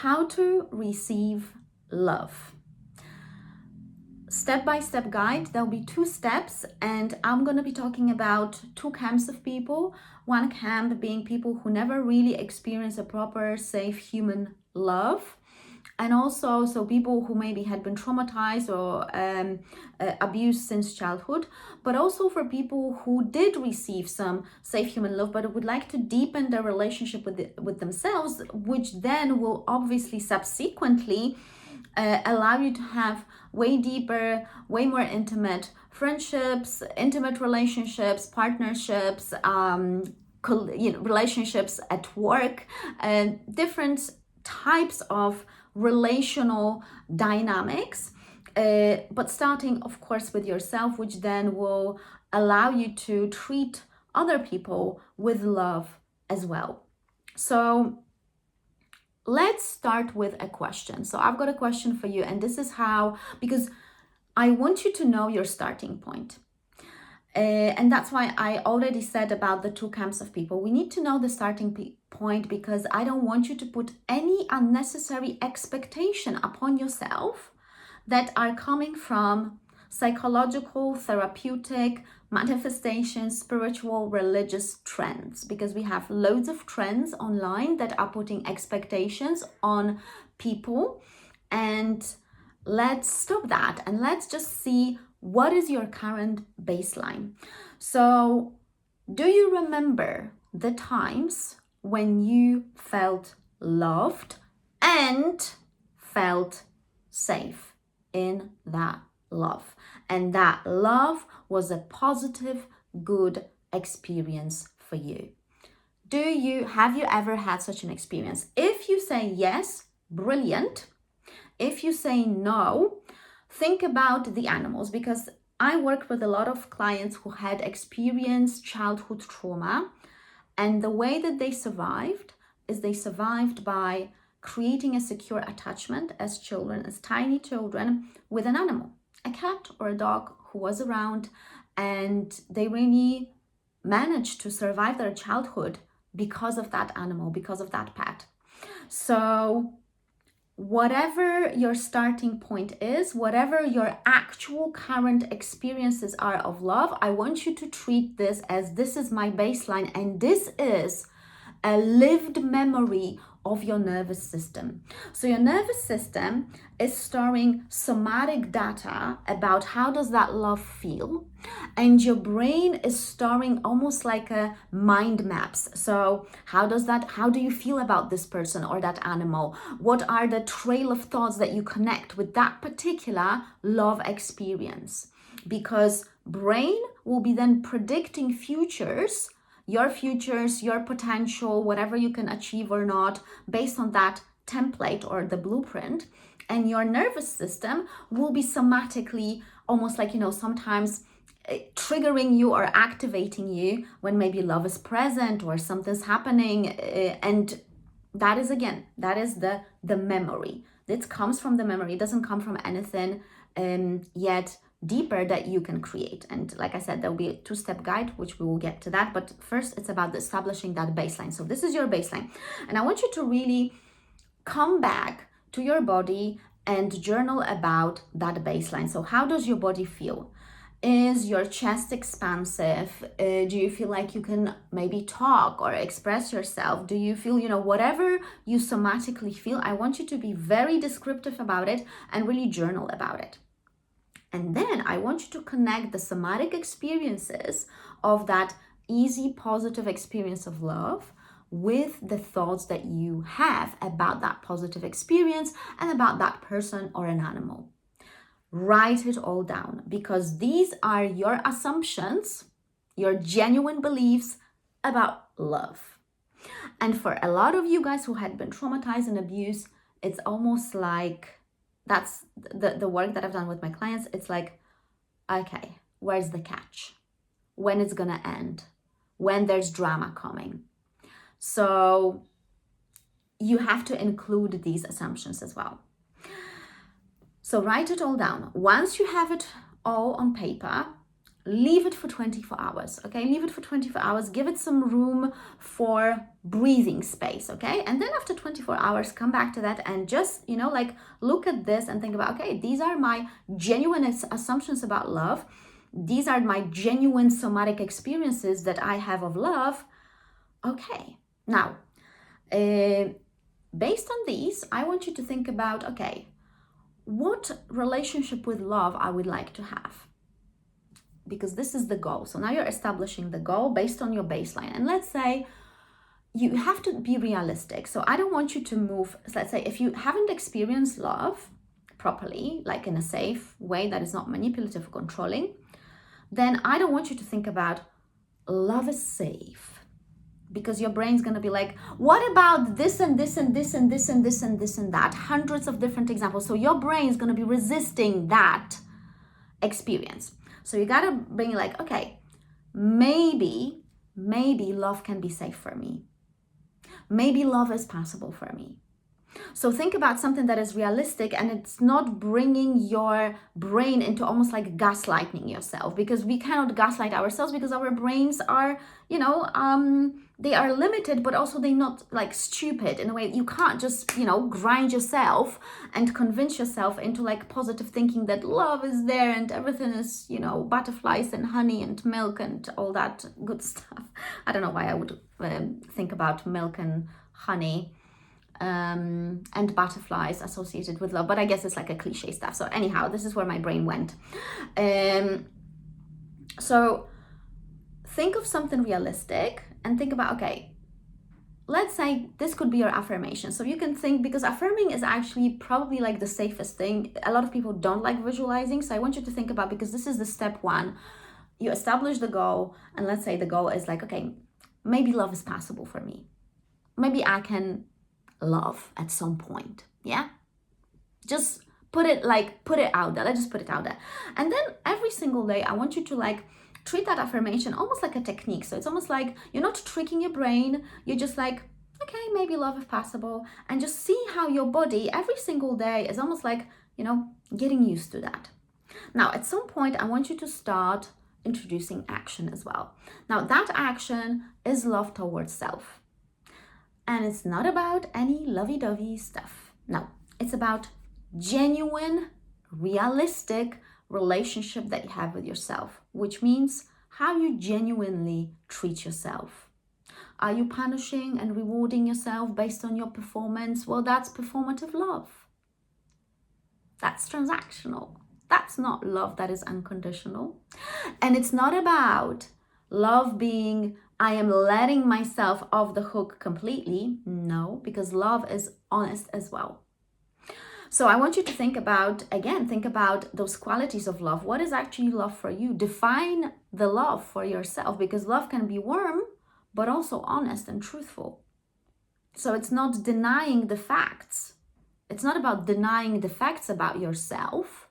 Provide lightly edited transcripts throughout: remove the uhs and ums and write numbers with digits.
how to receive love. Step-by-step guide. There'll be 2 steps, and I'm going to be talking about 2 camps of people. One camp being people who never really experience a proper, safe human love, and also so people who maybe had been traumatized or abused since childhood, but also for people who did receive some safe human love but would like to deepen their relationship with themselves, which then will obviously subsequently allow you to have way deeper, way more intimate friendships, intimate relationships, partnerships, relationships at work, different types of relational dynamics, but starting of course with yourself, which then will allow you to treat other people with love as well. So let's start with a question. So I've got a question for you, and this is how, because I want you to know your starting point. And that's why I already said about the 2 camps of people. We need to know the starting point, because I don't want you to put any unnecessary expectation upon yourself that are coming from psychological, therapeutic, manifestation, spiritual, religious trends, because we have loads of trends online that are putting expectations on people. And let's stop that and let's just see what is your current baseline. So, do you remember the times when you felt loved and felt safe in that love? And that love was a positive, good experience for you. Have you ever had such an experience? If you say yes, brilliant. If you say no, think about the animals, because I work with a lot of clients who had experienced childhood trauma, and the way that they survived is they survived by creating a secure attachment as children, as tiny children, with an animal, a cat or a dog who was around, and they really managed to survive their childhood because of that animal, because of that pet. So whatever your starting point is, whatever your actual current experiences are of love, I want you to treat this as this is my baseline, and this is a lived memory of your nervous system. So your nervous system is storing somatic data about how does that love feel, and your brain is storing almost like a mind maps. So how do you feel about this person or that animal? What are the trail of thoughts that you connect with that particular love experience? Because brain will be then predicting your potential, whatever you can achieve or not, based on that template or the blueprint. And your nervous system will be somatically, almost like, sometimes triggering you or activating you when maybe love is present or something's happening. And that is the memory. It comes from the memory. It doesn't come from anything yet deeper that you can create. And like I said, there will be a 2-step guide, which we will get to that. But first, it's about establishing that baseline. So this is your baseline. And I want you to really come back to your body and journal about that baseline. So how does your body feel? Is your chest expansive? Do you feel like you can maybe talk or express yourself? Do you feel, whatever you somatically feel, I want you to be very descriptive about it and really journal about it. And then I want you to connect the somatic experiences of that easy, positive experience of love with the thoughts that you have about that positive experience and about that person or an animal. Write it all down, because these are your assumptions, your genuine beliefs about love. And for a lot of you guys who had been traumatized and abused, it's almost like that's the work that I've done with my clients. It's like, okay, where's the catch? When it's gonna end? When there's drama coming? So you have to include these assumptions as well. So write it all down. Once you have it all on paper, leave it for 24 hours, okay? Leave it for 24 hours, give it some room for breathing space, okay? And then after 24 hours, come back to that and just, like look at this and think about, okay, these are my genuine assumptions about love. These are my genuine somatic experiences that I have of love. Okay, now, based on these, I want you to think about, okay, what relationship with love I would like to have. Because this is the goal. So now you're establishing the goal based on your baseline. And let's say you have to be realistic. So I don't want you to move, let's say if you haven't experienced love properly, like in a safe way that is not manipulative or controlling, then I don't want you to think about love is safe. Because your brain's going to be like, what about this and this and this and this and this and this and that? Hundreds of different examples. So your brain is going to be resisting that experience. So you got to bring like, okay, maybe love can be safe for me. Maybe love is possible for me. So think about something that is realistic and it's not bringing your brain into almost like gaslighting yourself, because we cannot gaslight ourselves because our brains are, they are limited, but also they're not like stupid in a way. You can't just, grind yourself and convince yourself into like positive thinking that love is there and everything is, butterflies and honey and milk and all that good stuff. I don't know why I would think about milk and honey and butterflies associated with love, but I guess it's like a cliche stuff. So anyhow, this is where my brain went. So think of something realistic and think about, okay, let's say this could be your affirmation. So you can think, because affirming is actually probably like the safest thing. A lot of people don't like visualizing. So I want you to think about, because this is the step one. You establish the goal, and let's say the goal is like, okay, maybe love is possible for me. Maybe I can love at some point. Yeah, just put it out there. Let's just put it out there. And then every single day I want you to like treat that affirmation almost like a technique. So it's almost like you're not tricking your brain, you're just like, okay, maybe love is possible, and just see how your body every single day is almost like, getting used to that. Now at some point I want you to start introducing action as well. Now that action is love towards self. And it's not about any lovey-dovey stuff. No, it's about genuine, realistic relationship that you have with yourself, which means how you genuinely treat yourself. Are you punishing and rewarding yourself based on your performance? Well, that's performative love. That's transactional. That's not love that is unconditional. And it's not about love being, I am letting myself off the hook completely. No, because love is honest as well. So I want you to think about those qualities of love. What is actually love for you? Define the love for yourself, because love can be warm, but also honest and truthful. So it's not denying the facts. It's not about denying the facts about yourself,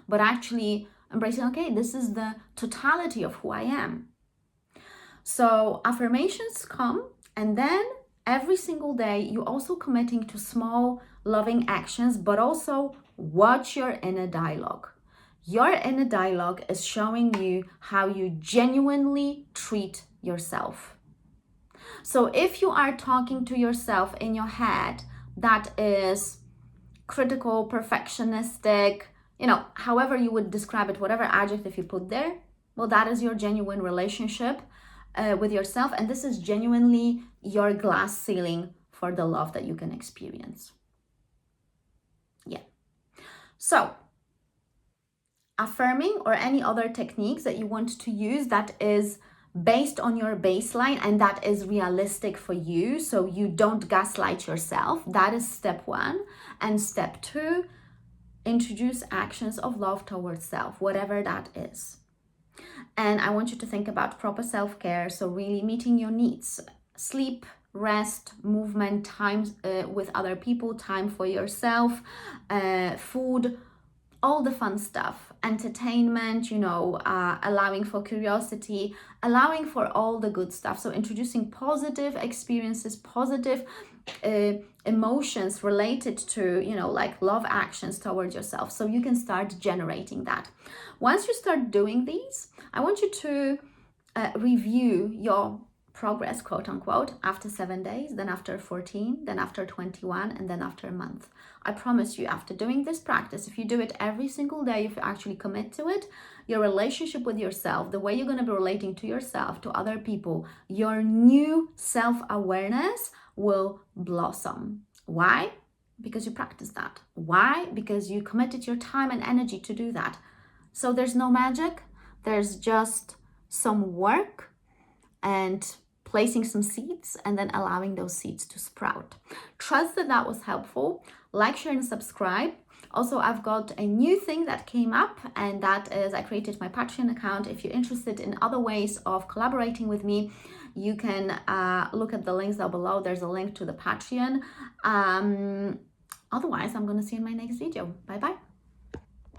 but actually embracing, okay, this is the totality of who I am. So affirmations come, and then every single day you're also committing to small loving actions, but also watch your inner dialogue. Your inner dialogue is showing you how you genuinely treat yourself. So if you are talking to yourself in your head that is critical, perfectionistic, however you would describe it, whatever adjective you put there, well, that is your genuine relationship with yourself, and this is genuinely your glass ceiling for the love that you can experience. Yeah. So affirming or any other techniques that you want to use that is based on your baseline and that is realistic for you, so you don't gaslight yourself, that is step one. And step two, introduce actions of love towards self, whatever that is. And I want you to think about proper self-care, so really meeting your needs: sleep, rest, movement, time with other people, time for yourself, food, all the fun stuff, entertainment, allowing for curiosity, allowing for all the good stuff. So introducing positive experiences, positive emotions related to, like love actions towards yourself, so you can start generating that. Once you start doing these, I want you to review your progress, quote unquote, after 7 days, then after 14, then after 21, and then after a month. I promise you, after doing this practice, if you do it every single day, if you actually commit to it, your relationship with yourself, the way you're going to be relating to yourself, to other people, your new self-awareness will blossom. Why? Because you practice that. Why? Because you committed your time and energy to do that. So there's no magic, there's just some work and placing some seeds and then allowing those seeds to sprout. Trust that that was helpful. Like, share, and subscribe. Also, I've got a new thing that came up, and that is I created my Patreon account. If you're interested in other ways of collaborating with me, you can look at the links down below. There's a link to the Patreon. Otherwise, I'm going to see you in my next video. Bye-bye.